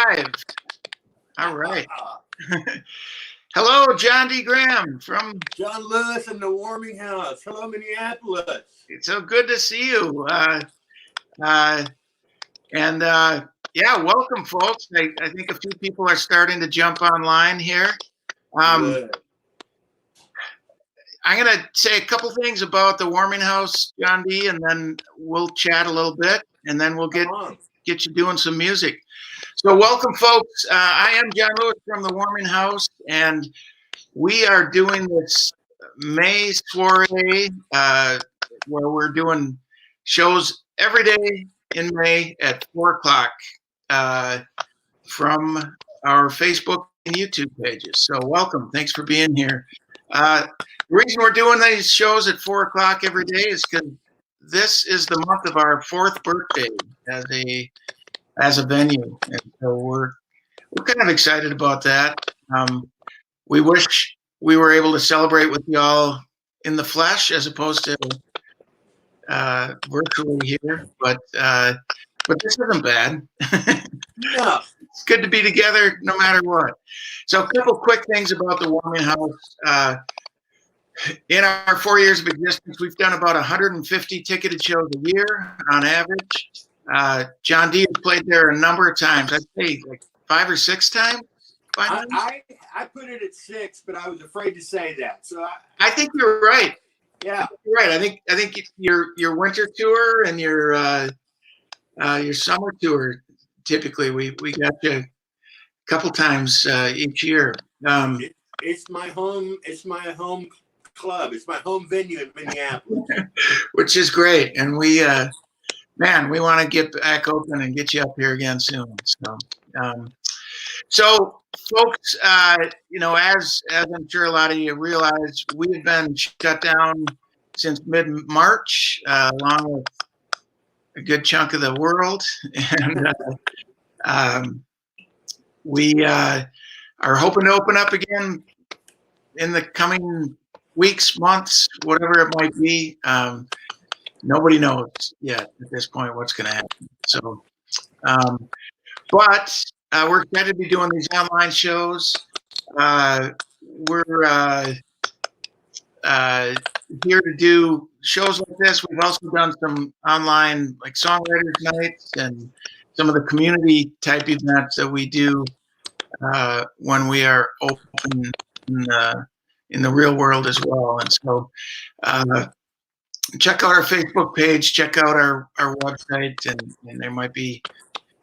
live. All right. Hello, Jon Dee Graham from John Lewis in the warming house. Hello, Minneapolis. It's so good to see you. Yeah, welcome, folks. I think a few people are starting to jump online here. I'm going to say a couple things about the warming house, Jon Dee, and then we'll chat a little bit, and then we'll get you doing some music. So welcome, folks. I am Jon Lewis from the warming house, and we are doing this May soiree where we're doing shows every day in May at 4 o'clock from our Facebook and YouTube pages. So welcome. Thanks for being here. The reason we're doing these shows at 4 o'clock every day is because this is the month of our 4th birthday as a venue, and so we're kind of excited about that. We wish we were able to celebrate with y'all in the flesh as opposed to virtually here, but this isn't bad. No. It's good to be together no matter what. So a couple quick things about the warming house. In our 4 years of existence, we've done about 150 ticketed shows a year on average. Jon Dee has played there a number of times. I'd say like 5 or 6 times. I put it at 6, but I was afraid to say that. So I think you're right. Yeah, you're right. I think your winter tour and your summer tour, typically we got you a couple times each year. It's my home. It's my home club. It's my home venue in Minneapolis, which is great. And we want to get back open and get you up here again soon. So folks, as I'm sure a lot of you realize, we've been shut down since mid-March, along with a good chunk of the world. And we are hoping to open up again in the coming weeks, months, whatever it might be. Nobody knows yet at this point what's going to happen. So, but we're excited to be doing these online shows. We're here to do shows like this. We've also done some online like songwriters nights and some of the community type events that we do when we are open in the real world as well. And so check out our Facebook page, check out our website, and there might be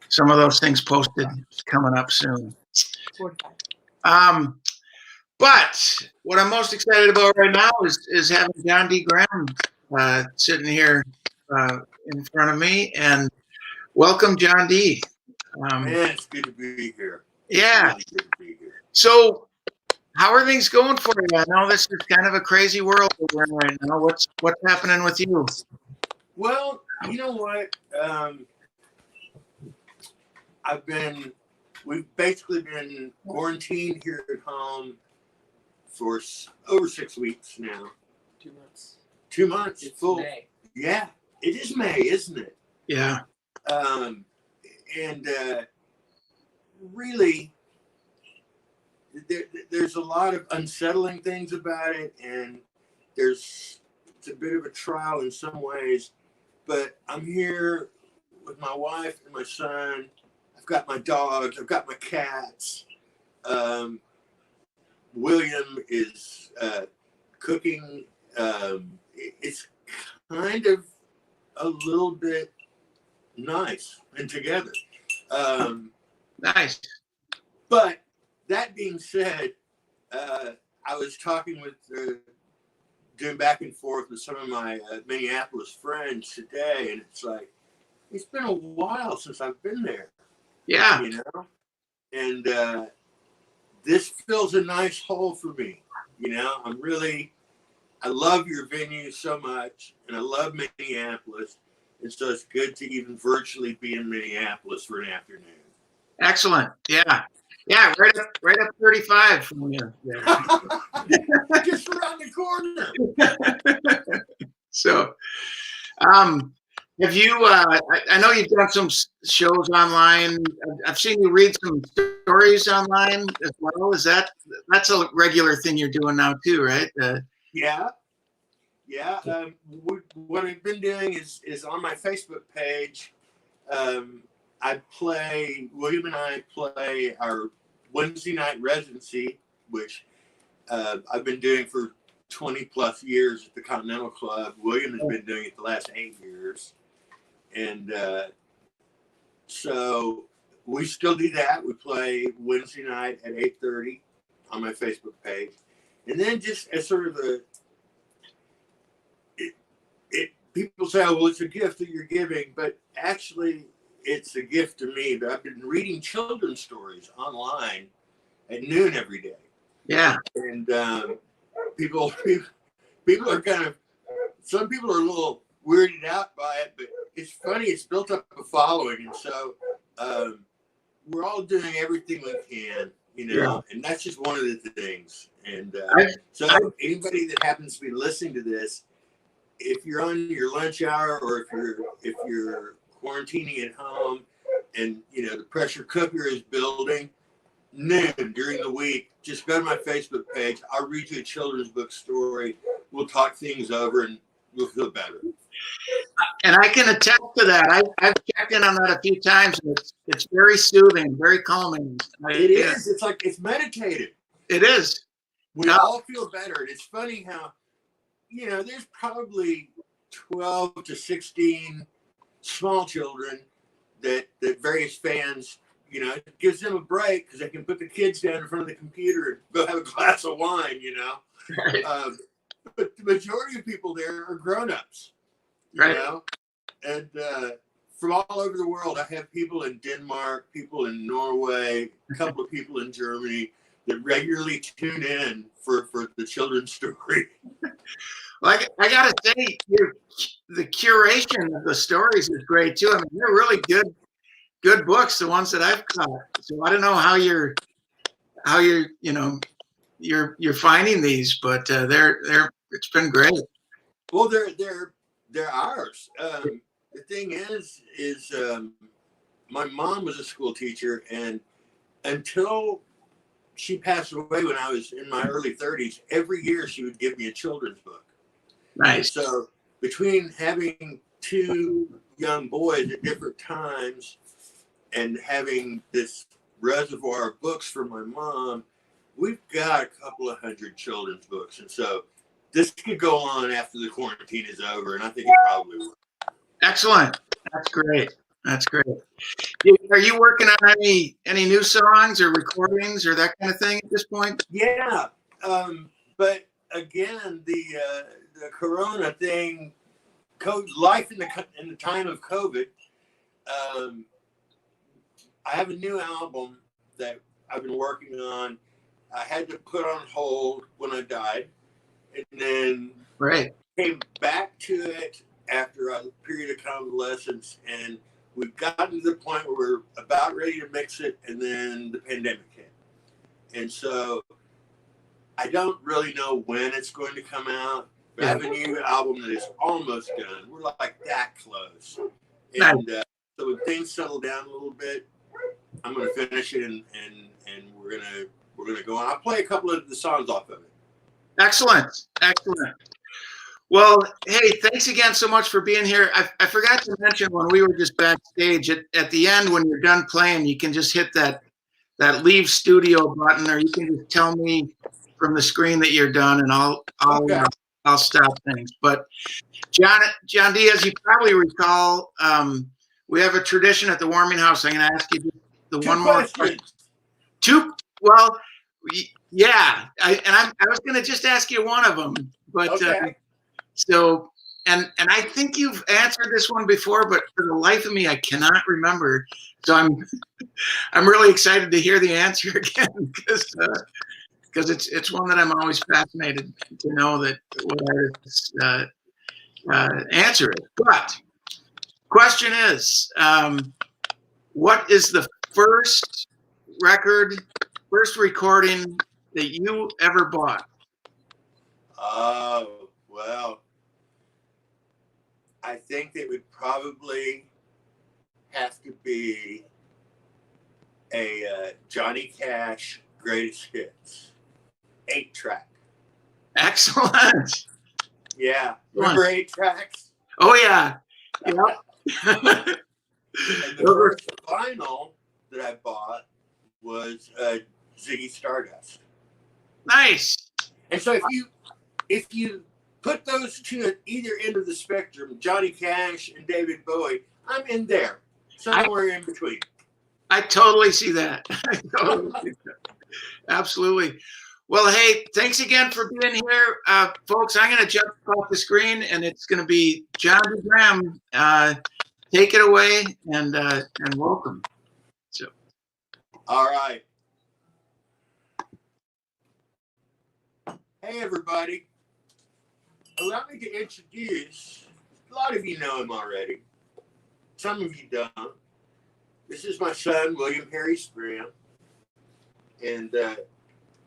some of those things posted coming up soon. But what I'm most excited about right now is having Jon Dee Graham sitting here in front of me. And welcome, Jon Dee. Man, it's good to be here. Yeah. Really good to be here. So, how are things going for you? I know this is kind of a crazy world we're in right now. What's happening with you? Well, you know what? We've basically been quarantined here at home for over 6 weeks now. 2 months. 2 months. It's full. May. Yeah, it is May, isn't it? Yeah. Really, there's a lot of unsettling things about it, and it's a bit of a trial in some ways. But I'm here with my wife and my son. I've got my dogs. I've got my cats. William is cooking. It's kind of a little bit nice and together. Nice. But that being said, I was talking doing back and forth with some of my Minneapolis friends today, and it's like, it's been a while since I've been there. Yeah. You know? And this fills a nice hole for me. You know, I love your venue so much, and I love Minneapolis. And so it's good to even virtually be in Minneapolis for an afternoon. Excellent. Yeah. Yeah, right up 35 from you. Yeah. Just around the corner. So, Have you? I know you've done some shows online. I've seen you read some stories online as well. That's a regular thing you're doing now too, right? Yeah, yeah. What I've been doing is on my Facebook page. Um, William and I play our Wednesday night residency, which I've been doing for 20 plus years at the Continental Club. William has been doing it the last 8 years. And so we still do that. We play Wednesday night at 8:30 on my Facebook page. And then just as sort of people say, oh, well, it's a gift that you're giving, but actually it's a gift to me. But I've been reading children's stories online at noon every day. Yeah. And people are kind of, some people are a little weirded out by it, but it's funny. It's built up a following. And so we're all doing everything we can, and that's just one of the things. And so anybody that happens to be listening to this, if you're on your lunch hour or if you're quarantining at home and the pressure cooker is building, noon during the week, just go to my Facebook page. I'll read you a children's book story. We'll talk things over and you'll feel better. And I can attest to that. I've checked in on that a few times. And it's very soothing, very calming. It is. It's like it's meditative. It is. We all feel better. And it's funny how, there's probably 12 to 16 small children that various fans, it gives them a break because they can put the kids down in front of the computer and go have a glass of wine, Right. But the majority of people there are grown-ups, right. And from all over the world, I have people in Denmark, people in Norway, a couple of people in Germany that regularly tune in for the children's story. Well, I got to say, the curation of the stories is great too. I mean, they're really good books, the ones that I've caught. So I don't know how you're finding these, but it's been great. Well, they're ours. The thing is my mom was a school teacher, and until she passed away when I was in my early 30s, every year she would give me a children's book. Nice. And so between having two young boys at different times and having this reservoir of books for my mom, we've got a couple of hundred children's books. And so this could go on after the quarantine is over, and I think it probably will. Excellent. That's great. That's great. Are you working on any new songs or recordings or that kind of thing at this point? Yeah. But again, the Corona thing, life in the time of COVID, I have a new album that I've been working on. I had to put on hold when I died, and then came back to it after a period of convalescence, and we've gotten to the point where we're about ready to mix it, and then the pandemic hit. And so I don't really know when it's going to come out, but I have a new album that is almost done. We're like that close. And so when things settle down a little bit, I'm going to finish it, and we're going to go on. I'll play a couple of the songs off of it. Excellent. Well, hey, thanks again so much for being here. I forgot to mention when we were just backstage, at the end when you're done playing, you can just hit that leave studio button, or you can just tell me from the screen that you're done, and I'll stop things. But Jon Dee, as you probably recall, we have a tradition at the Warming House. I'm going to ask you the one more question. Well, yeah, I was going to just ask you one of them, but so and I think you've answered this one before, but for the life of me, I cannot remember. So I'm really excited to hear the answer again because it's one that I'm always fascinated to know that what answer it. But question is, what is the first recording that you ever bought? Oh, well, I think it would probably have to be a Johnny Cash Greatest Hits 8-track. Excellent. Yeah. Remember 8 tracks? Oh, yeah. Yeah. And the first vinyl that I bought was Ziggy Stardust. Nice. And so if you put those two at either end of the spectrum, Johnny Cash and David Bowie, I'm in there, somewhere in between. I totally see that. I totally see that. Absolutely. Well, hey, thanks again for being here. Folks, I'm going to jump off the screen, and it's going to be Jon Dee Graham. Take it away, and welcome. So. All right. Hey, everybody. Allow me to introduce, a lot of you know him already. Some of you don't. This is my son, William Harry Graham. And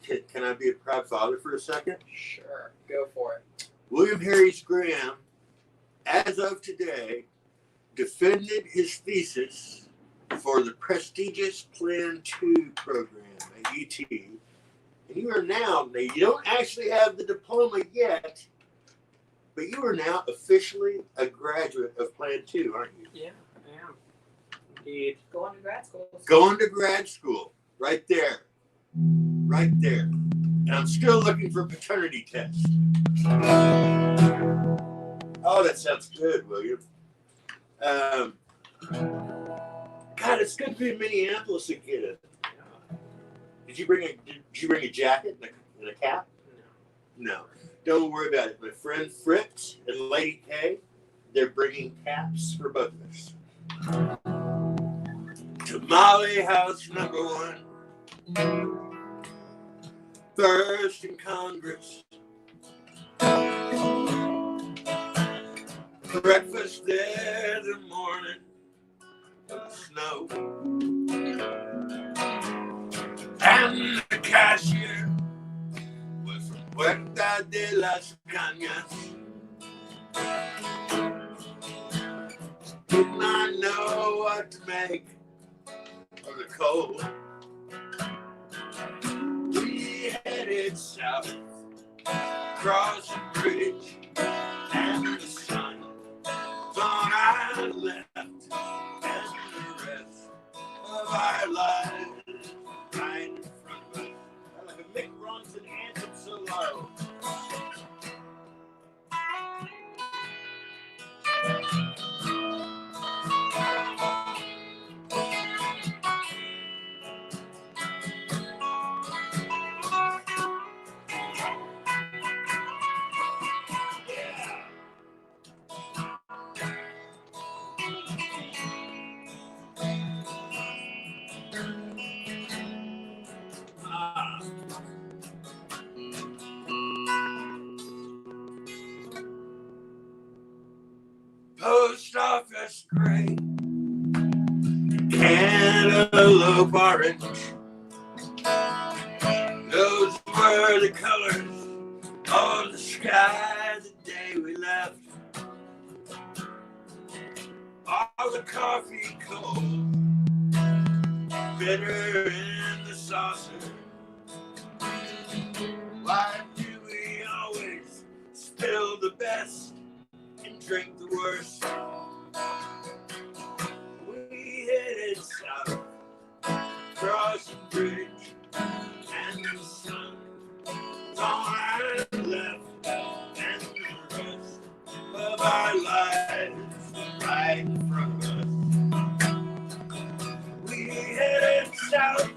can I be a proud father for a second? Sure, go for it. William Harry Graham, as of today, defended his thesis for the prestigious Plan 2 program at UT. And you are now, you don't actually have the diploma yet, but you are now officially a graduate of Plan 2, aren't you? Yeah, I am. Indeed. Going to grad school. Going to grad school, right there. Right there. And I'm still looking for paternity test. Oh, that sounds good, William. God, it's good to be in Minneapolis again. Did you bring a jacket and a cap? No. Don't worry about it. My friend Fritz and Lady K, they're bringing caps for both of us. Tamale House number 1. First in Congress. Breakfast there the morning of the snow. And the cashier was from Puerta de las Cañas. Did not know what to make of the cold. We headed south, across the bridge, and the sun was on our left, and the rest of our lives right in front of us. Like a Mick Ronson anthem so low. Post office gray, cantaloupe orange. Those were the colors of the sky the day we left. All the coffee cold, bitter in the saucer. Why do we always spill the best and drink the worst? We headed south, across the bridge, and the sun was on our left, and the rest of our lives right in front of us. We headed south,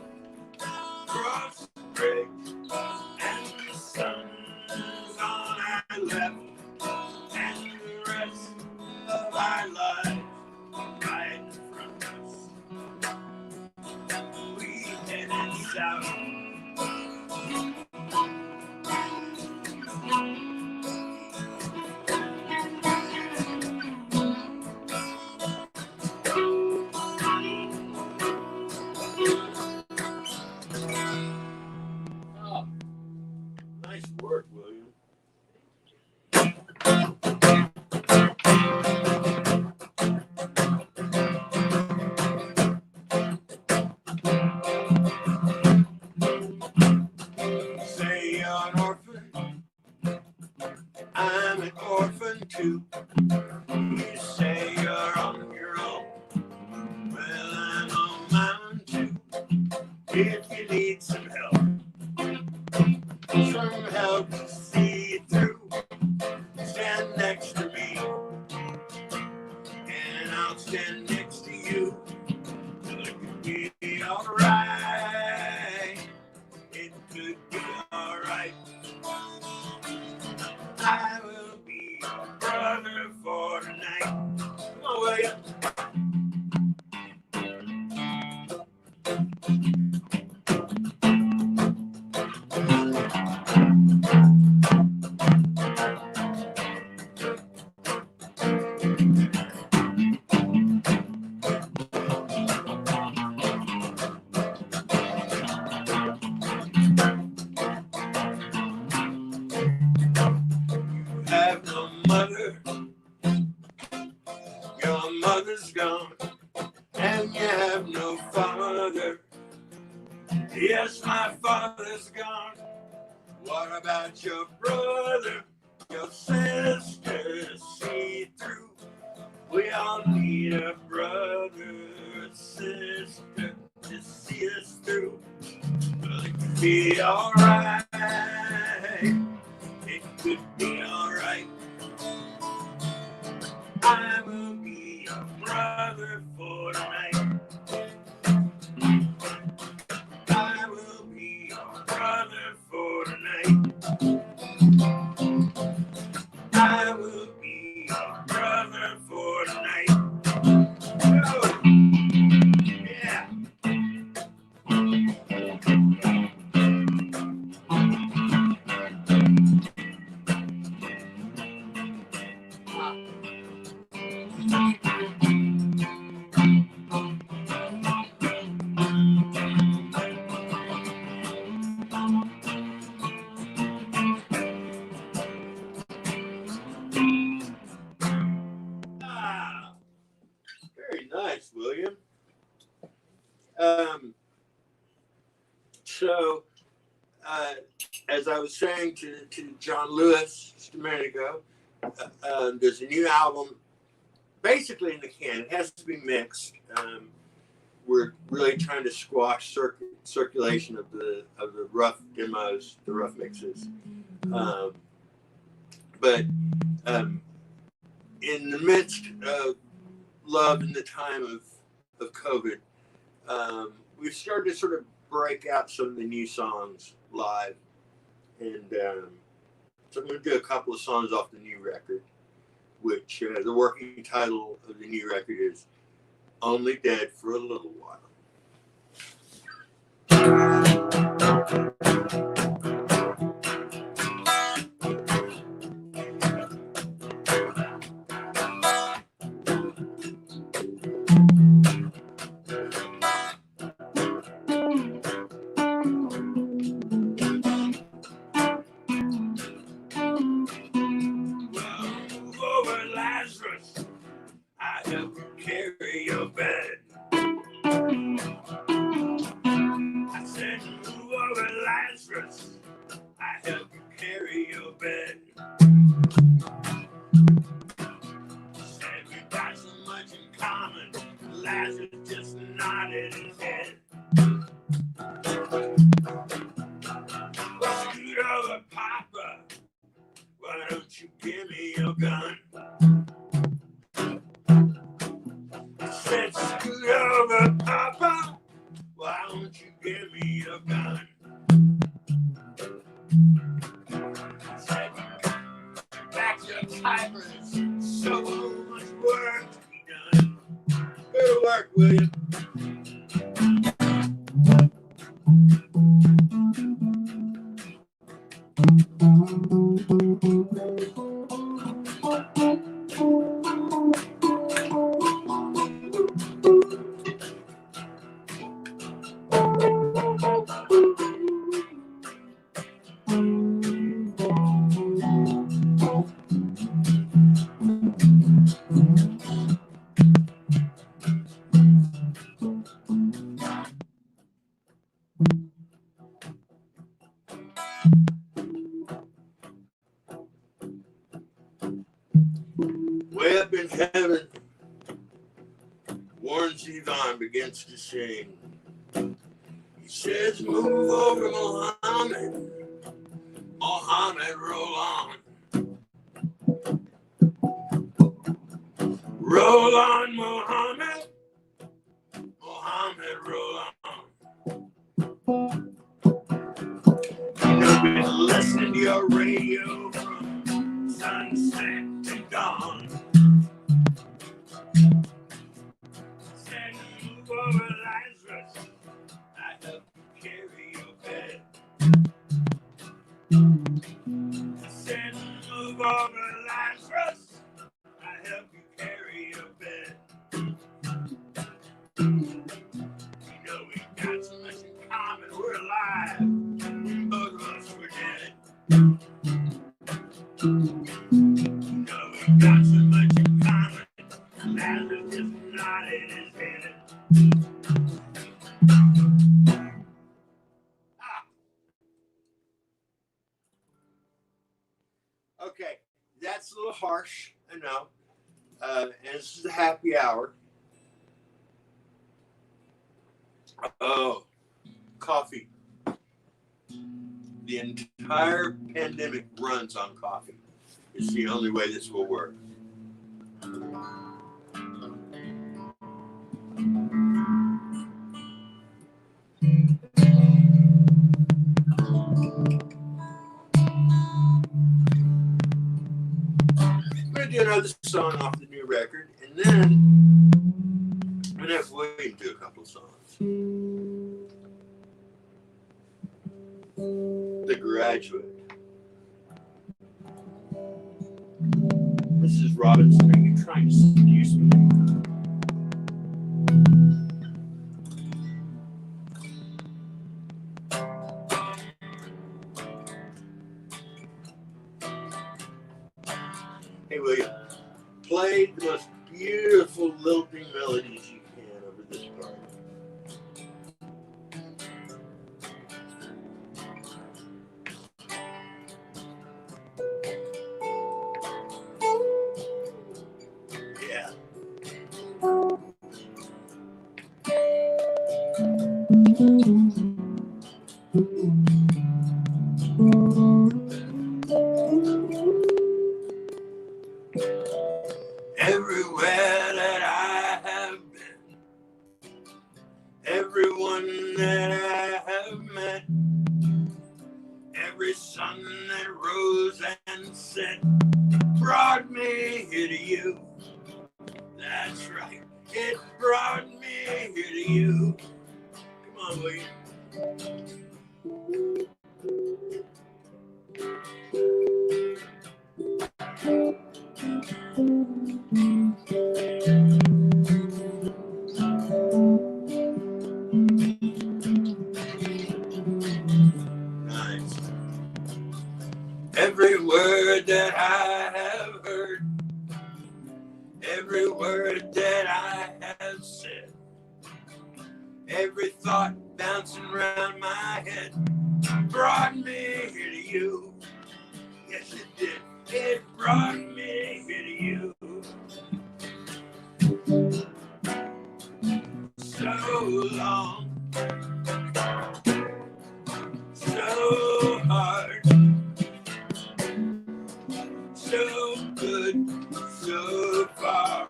across the bridge, and the sun was on our left, and the rest of our lives right in front of us. We headed south. Oh, nice work, William. if you need some help to see it through, stand next to me, and I'll stand next to you. It could be alright. It could be alright. I will be your brother for tonight. Come on, William. Have no mother, your mother's gone, and you have no father. Yes, my father's gone. What about your brother, your sister? See through. We all need a brother, a sister to see us through. Well, it could be alright. It could be alright. I will be your brother for tonight. I will be your brother for tonight. I will be your brother for tonight. Oh, yeah. Ah, very nice, William. So, as I was saying to John Lewis just a minute ago, there's a new album basically in the can. It has to be mixed. We're really trying to squash circulation of the rough demos, the rough mixes. But in the midst of love in the time of COVID, we've started to sort of break out some of the new songs live. And so I'm going to do a couple of songs off the new record, which the working title of the new record is Only Dead for a Little While. I help you carry your bed. I said, move over, Lazarus. I help you carry your bed. Said we got so much in common. Lazarus just nodded his head. Well, scoot over, Papa. Why don't you give me your gun? Said, scoot over, Papa. Why don't you give me your gun? Said, back to the typers. So much work to be done. Good work, William. Way up in heaven, Warren Zevon begins to sing. He says, move over, Mohammed. Mohammed, roll on. Roll on, Mohammed. Mohammed, roll on. You've been listening to your radio from sunset to dawn. Said, move over, Lazarus. I help you carry your bed. Said, move over, Lazarus. I help you carry your bed. You know we got so much in common. We're alive. Both of us were dead. You know we got so much in common. Lazarus just nodded his head. Okay, that's a little harsh, I know. And this is a happy hour. Oh, coffee. The entire pandemic runs on coffee. It's the only way this will work. I'm going to do another song off the new record, and then I'm going to have William do a couple of songs. The Graduate. Mrs. Robinson, are you trying to seduce me? Hey, William, play the most beautiful lilting melodies you can over this part. Yeah. Everywhere that I have been, everyone that I have met, every sun that rose and set brought me here to you. That's right, it brought me here to you. Come on, William. Nice. Every word that I have heard, every word that I have said, every thought bouncing around my head brought me here to you. Yes, it did. It brought me here to you. So long, so hard, so good, so far.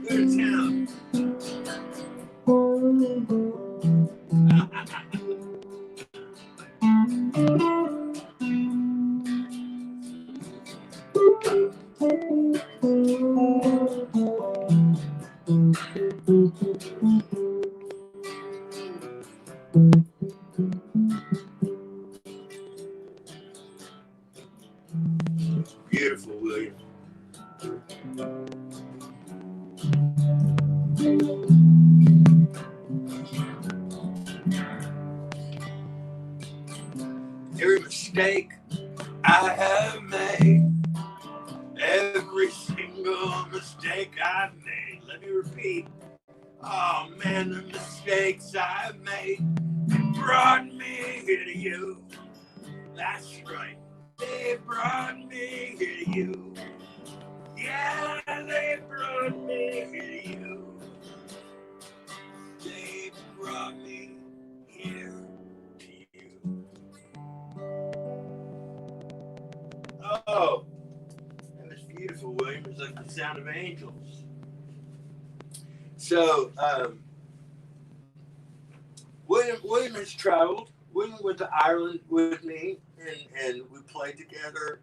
Good town. Beautiful, William. Every mistake I have made, every single mistake I've made. Let me repeat. Oh man, the mistakes I've made brought me here to you. That's right. They brought me here to you. Yeah, they brought me here to you. They brought me the sound of angels. So William has traveled. William went to Ireland with me, and we played together.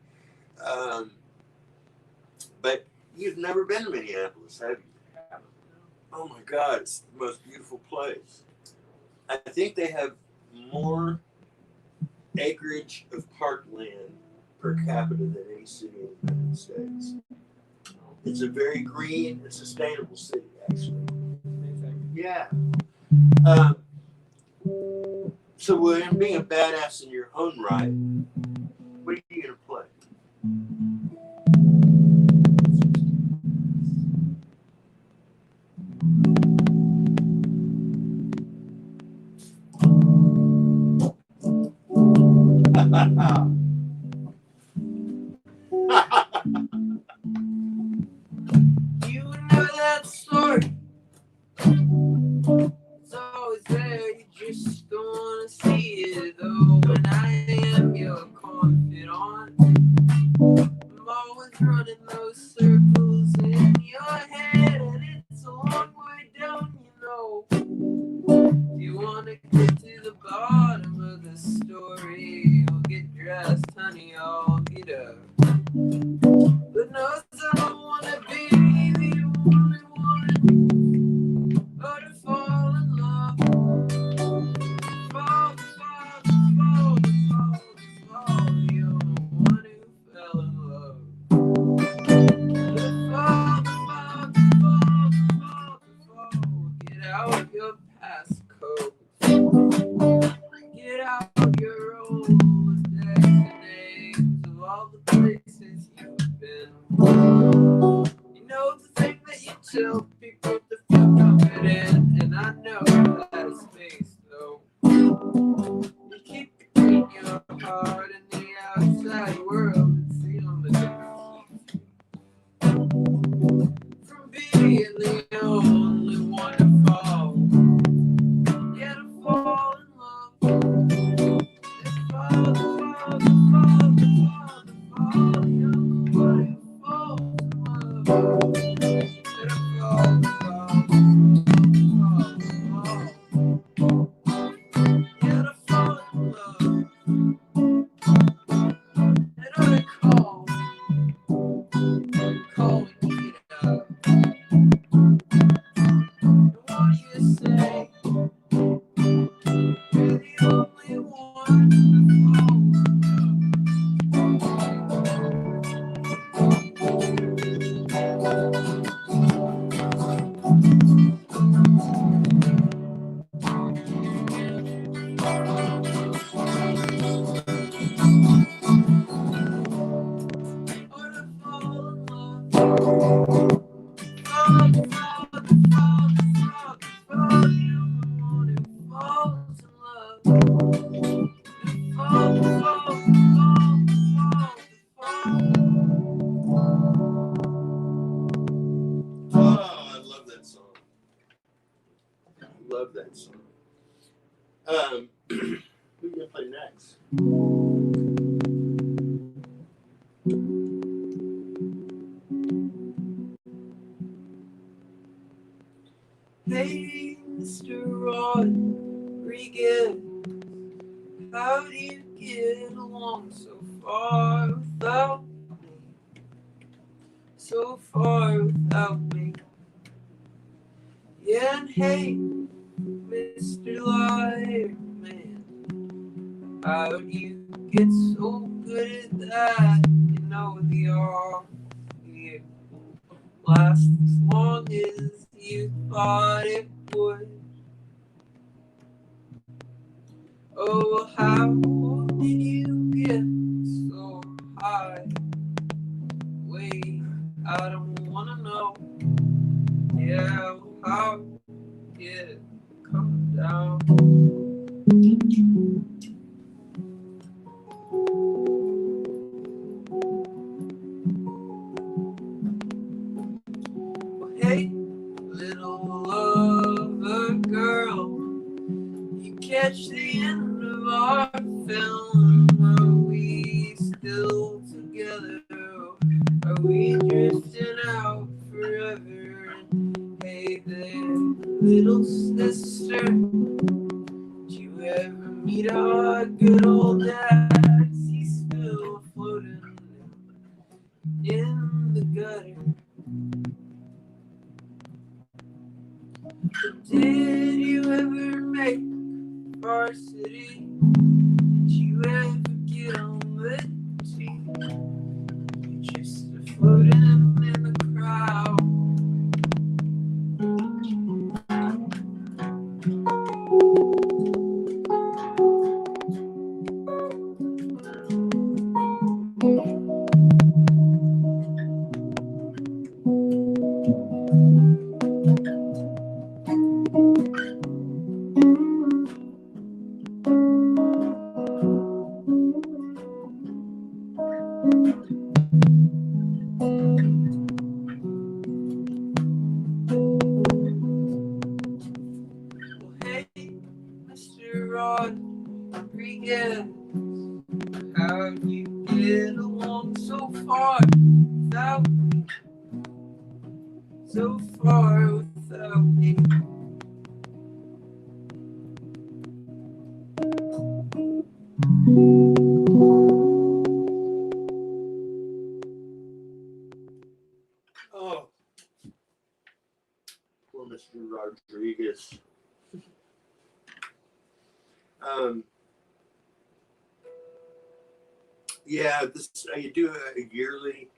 But you've never been to Minneapolis, have you? Oh my God, it's the most beautiful place. I think they have more acreage of parkland per capita than any city in the United States. It's a very green and sustainable city, actually. Yeah. So, William, being a badass in your own right, what are you going to play? You know that story. It's always there, you just don't wanna see it though. When I am your confidant, I'm always running those circles in your head, and it's a long way down, you know. If you wanna get to the bottom of the story, we'll get dressed, honey, I'll get up. But no, I don't wanna be the only one, but to fall in love. Fall, you're the one who fell in love. Fall, get out your passcode. Get out your old names of all the places you've been. You know the thing that you tell people to feel confident, and I know that it's space though. You keep between your heart and the outside world, it's the only thing from being the only one to fall. Yeah, to fall in love. Fall, you're the one who falls in love. Love that song. Who are you gonna play next? Hey, Mr. Rodriguez, how do you get along so far without me? So far without me. Yeah, and hey, Mr. Liar Man, how do you get so good at that? You know the all here last as long as you thought it would. Oh, how did you get so high? Wait, I don't wanna know. Yeah, how did it come down? Well, hey, little lover girl, you catch the end of our film. Are we still together? Are we drifting out? little sister. Did you ever meet our good old dad? He's still floating in the gutter. Did you ever make varsity? Did you ever get on the team? You just floating in the crowd. Well, hey, Mr. Rodriguez, how'd you get along so far without me? So far without me. Oh, poor Mr. Rodriguez. Yeah, this you do a yearly.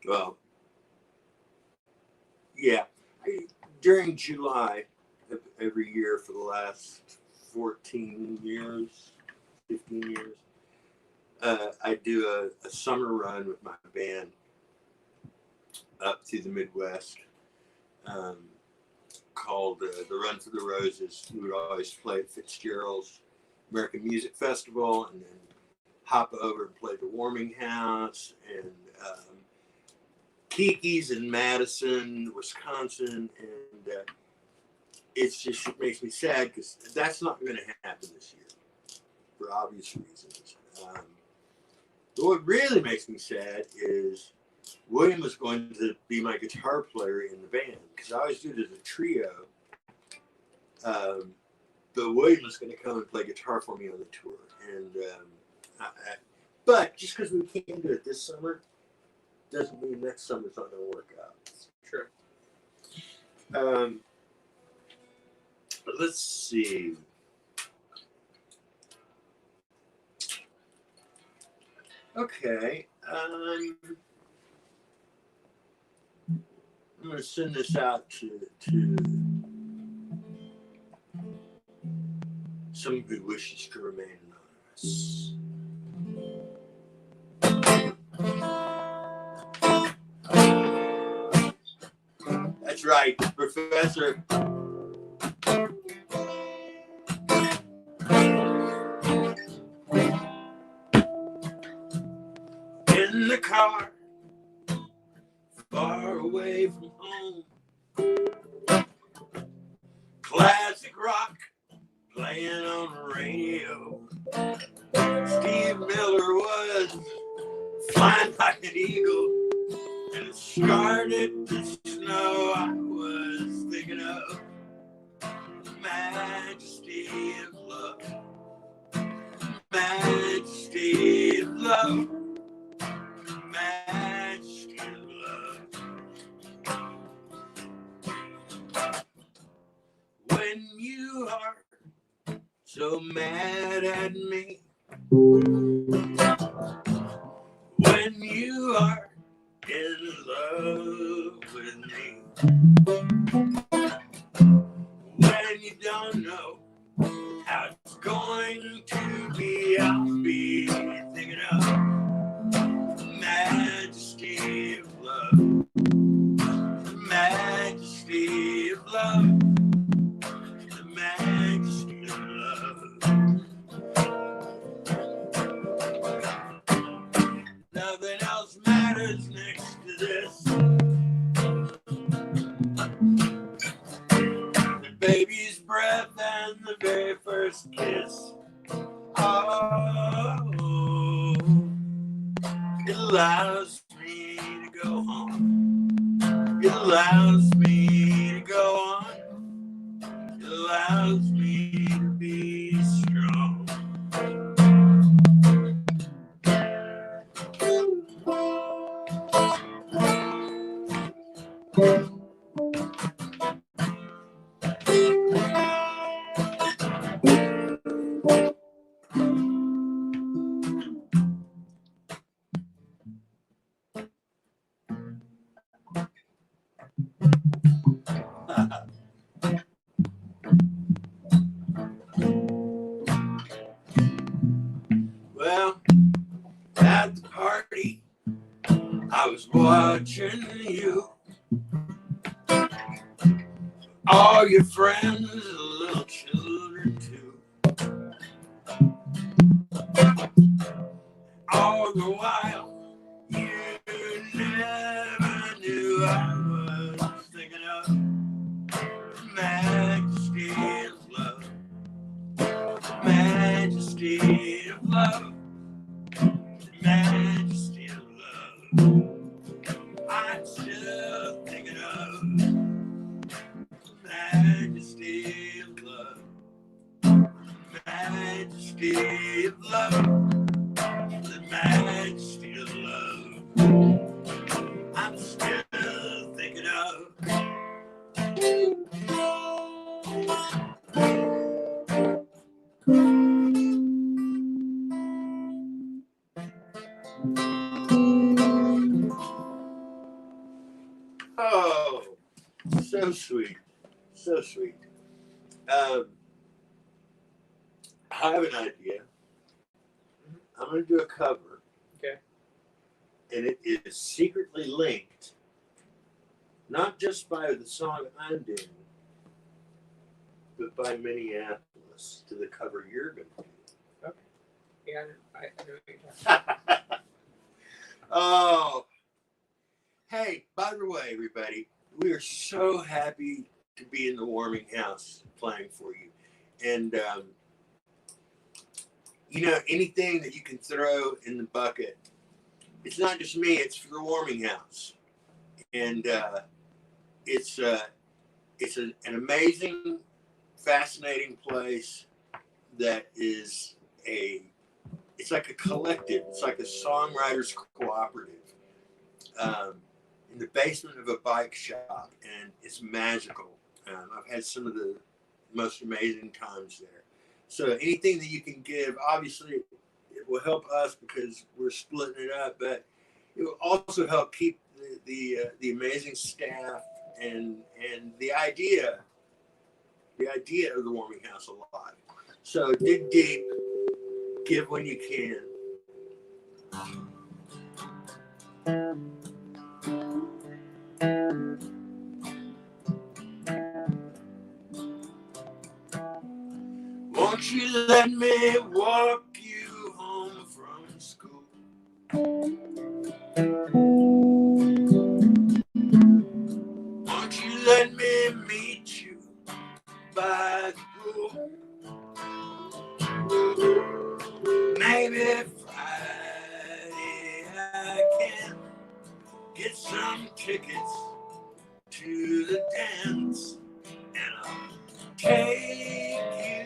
Well, yeah, during July of every year for the last 14 years, 15 years, I do a summer run with my band up to the Midwest, called the Run for the Roses. We would always play at Fitzgerald's American Music Festival, and then hop over and play the Warming House and Kiki's in Madison, Wisconsin, and it makes me sad because that's not going to happen this year for obvious reasons. But what really makes me sad is William was going to be my guitar player in the band because I always do it as a trio. But William was going to come and play guitar for me on the tour, and but just because we can't do it this summer doesn't mean next summer's not going to work out. Sure. But let's see. Okay. I'm going to send this out to someone who wishes to remain anonymous. That's right, Professor. In the car, far away from home. Classic rock playing on the radio. Steve Miller was flying like an eagle, and it started to snow. I was thinking of the majesty of love, majesty of love, majesty of love. When you are so mad at me, when you are in love with me, when you don't know how it's going to be, I'll be thinking of the majesty of love, the majesty of love, the majesty of love. Nothing else matters next to this. The baby's breath and the very first kiss. Oh, it allows me to go on. It allows me to go on. watching you. All your friends, little children too. All the while, you never knew I was thinking of the majesty of love. The majesty of love. The majesty of love. I'm still thinking of the majesty of love. The majesty of love. The majesty of love. I'm still thinking of. Oh, so sweet. So sweet. I have an idea. I'm going to do a cover. Okay. And it is secretly linked, not just by the song I'm doing, but by Minneapolis to the cover you're going to do. Yeah, I know what you're talking about. Oh. Hey, by the way, everybody, we are so happy to be in the warming house playing for you. And, you know, anything that you can throw in the bucket, it's not just me, it's for the warming house. And it's an amazing, fascinating place that is it's like a collective, it's like a songwriters cooperative. In the basement of a bike shop, and it's magical. I've had some of the most amazing times there. So anything that you can give, obviously, it will help us because we're splitting it up, but it will also help keep the amazing staff and the idea of the warming house alive. So dig deep, give when you can. Won't you let me walk you home from school? Won't you let me meet you by the pool? Maybe Friday I can get some tickets to the dance, and I'll take you.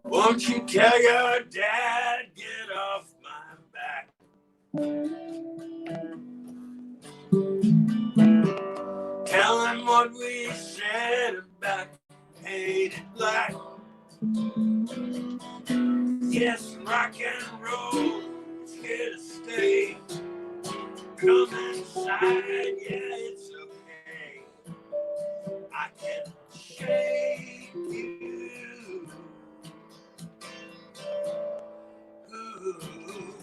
Won't you tell your dad, get off my back? Tell him what we said about painted black. Yes, rock and roll is here to stay. Come inside, yeah, it's okay. I can shake you. Ooh.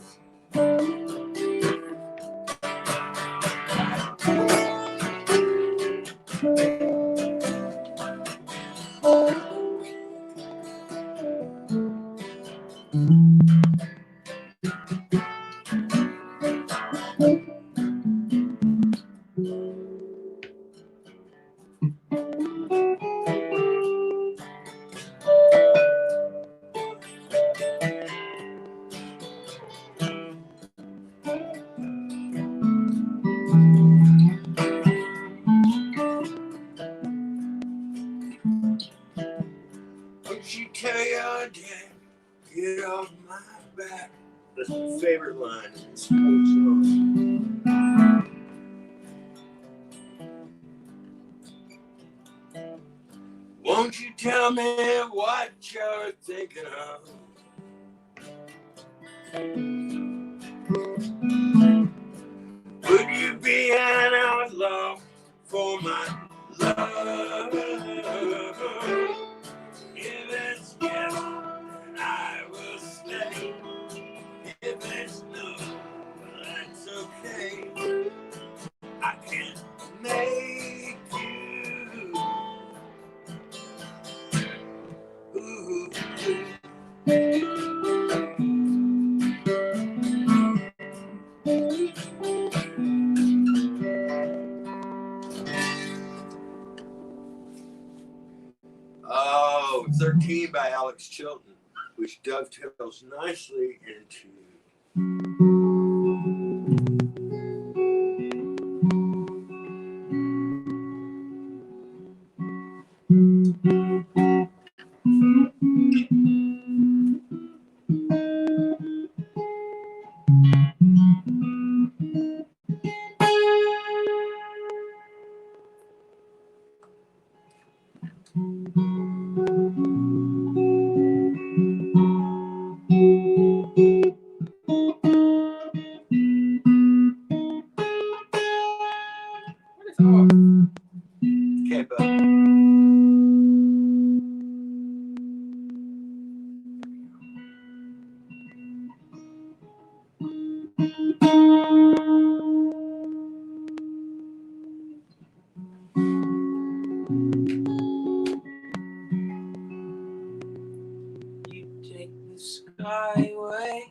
Won't you tell your dad, get off my back? That's my favorite line in this whole song. Won't you tell me what you're thinking of? Would you be an Oh, 13 by Alex Chilton, which dovetails nicely into Capo. You take the skyway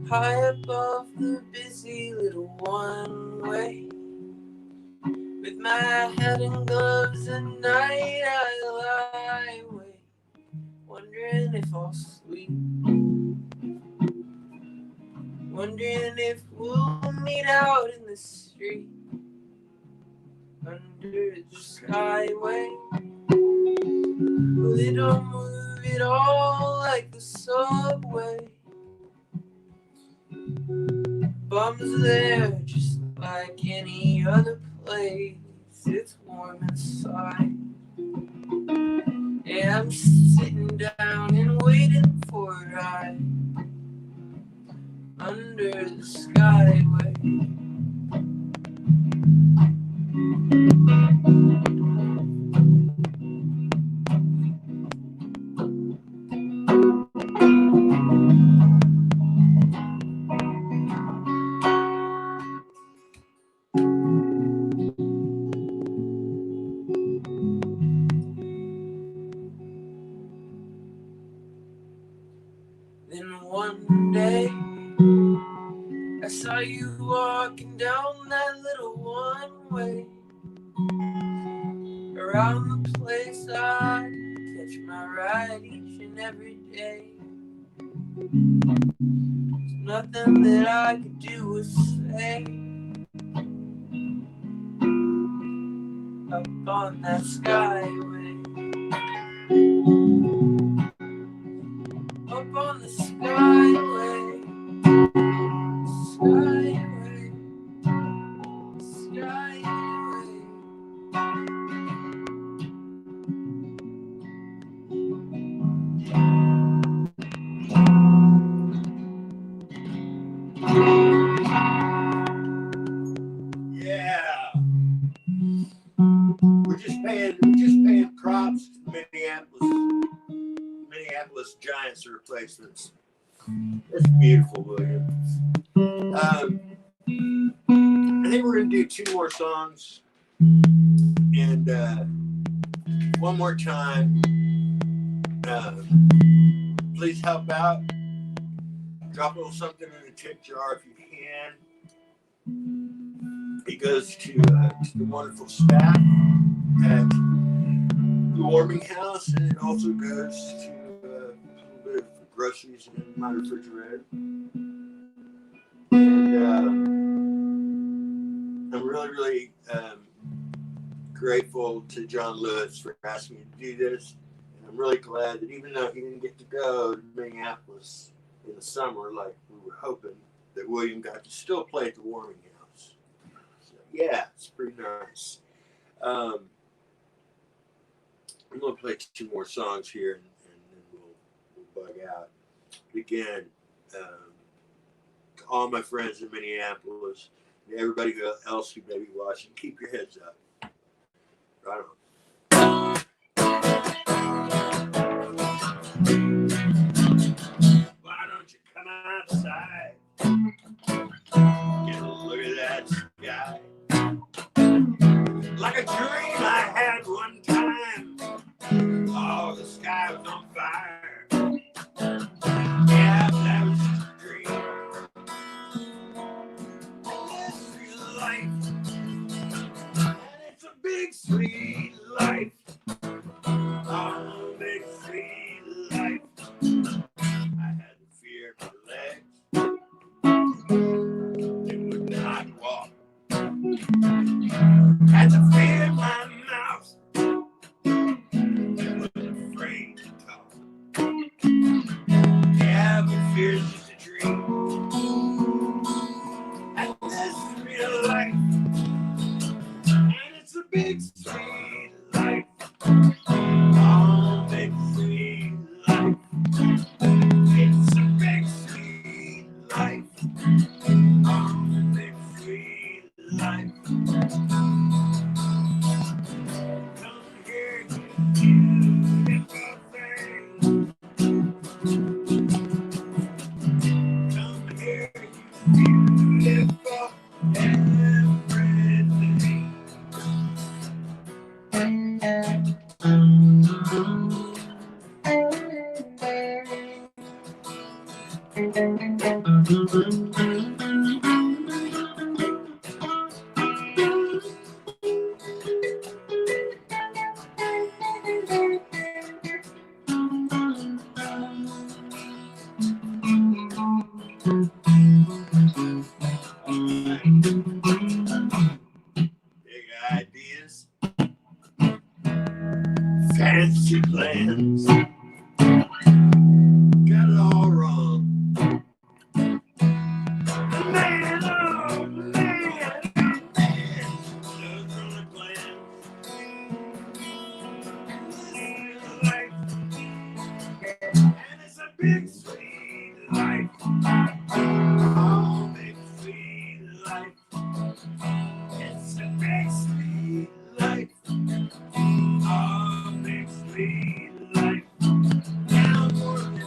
high above the busy little one-way. With my hat and gloves at night, I lie awake, wondering if I'll sleep, wondering if we'll meet out in the street under the skyway. Well, it don't move at all like the subway. Bums there just like any other place. It's warm inside. And I'm sitting down and waiting for a ride under the skyway. Then one day I saw you walking down that little one-way around the place I'd catch my ride each and every day. There's nothing that I could do or say up on that skyway. Up on the skyway, skyway, skyway. Yeah. We're just paying props to the Minneapolis Giants replacements. That's beautiful, William. I think we're gonna do 2 more songs, and one more time. Please help out. Drop a little something in the tip jar if you can. It goes to the wonderful staff at the warming house, and it also goes to a little bit of groceries in my refrigerator. And I'm really grateful to John Lewis for asking me to do this. And I'm really glad that even though he didn't get to go to Minneapolis in the summer like we were hoping, that William got to still play at the warming house. So, yeah, it's pretty nice. I'm going to play 2 more songs here, and then we'll bug out. Again, to all my friends in Minneapolis, and everybody else who may be watching, keep your heads up. Right on. Why don't you come outside? Get a look at that sky. Like a dream I had one time. Oh, the sky was on fire. It's a big sweet life. Oh, big sweet life. Come here, you beautiful thing. Come here, you beautiful everything. Big ideas, fancy plans, got it all wrong. Man, oh man, doesn't look plans. Life, and it's a big sweet life. Oh, big sweet life. It's a big sweet life. Oh, big sweet life. Now more than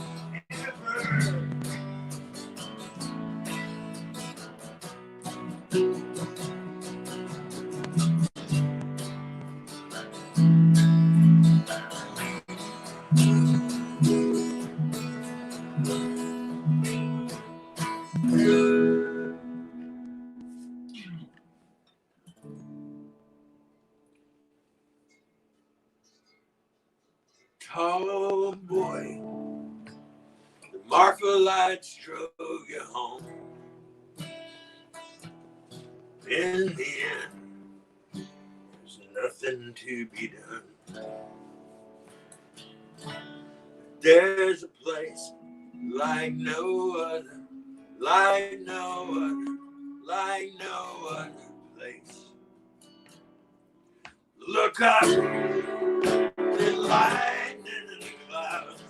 ever. Tall boy, the Marfa lights drove you home. In the end, there's nothing to be done. There's a place like no other, like no other, like no other place. Look up, there's lightning in the clouds.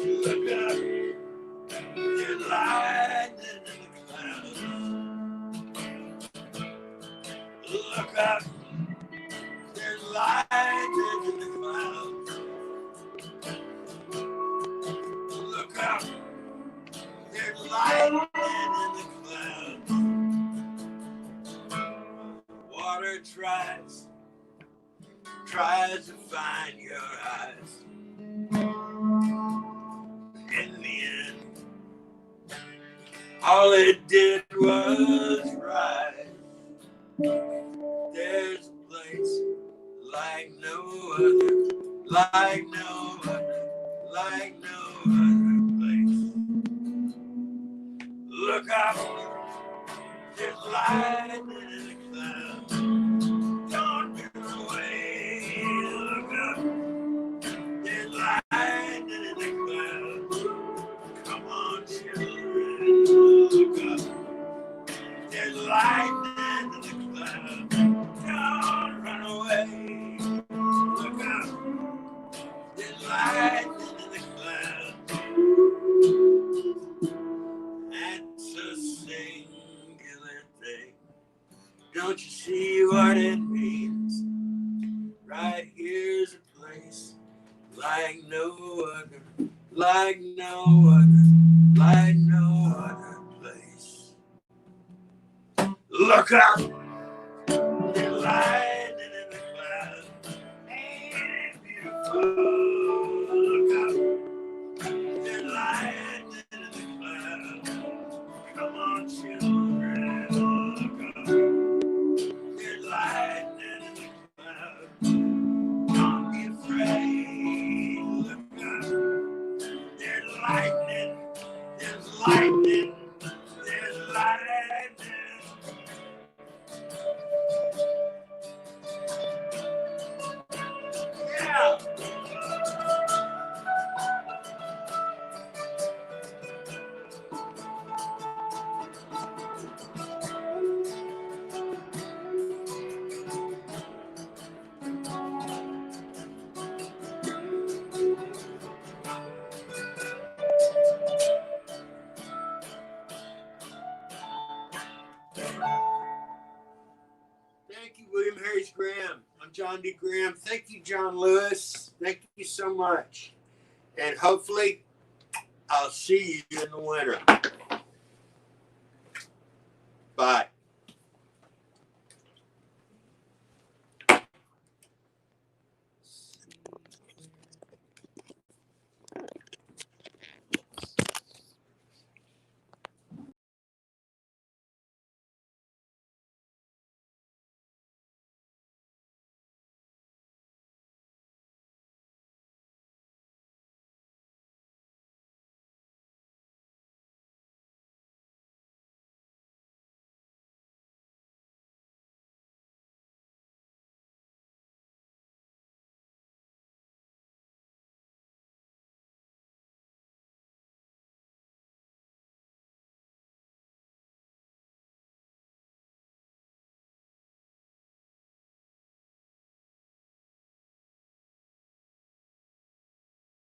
Look up, there's lightning in the clouds. Look up, there's lightning in the clouds. Look up, there's lightning in the clouds. Water tries to find your eyes. In the end, all it did was rise. There's a place like no other, like no other, like no other place. Look up, there's lightning in the clouds. Don't turn away. Look up, there's lightning in the clouds. Come on, children, look up. There's lightning in the clouds. Don't run away. Look up, there's lightning in the clouds. That's a singular thing. Don't you see what it means? Right here's a place like no other, like no other, like no other place. Look up, there's lightning in the clouds. Ain't it beautiful? Look up, there's lightning in the clouds. Come on, children, look up. There's lightning in the clouds. Don't be afraid. Look up. There's lightning. There's lightning. There's lightning. Yeah. Jon Dee Graham. Thank you, John Lewis. Thank you so much. And hopefully, I'll see you in the winter. Bye.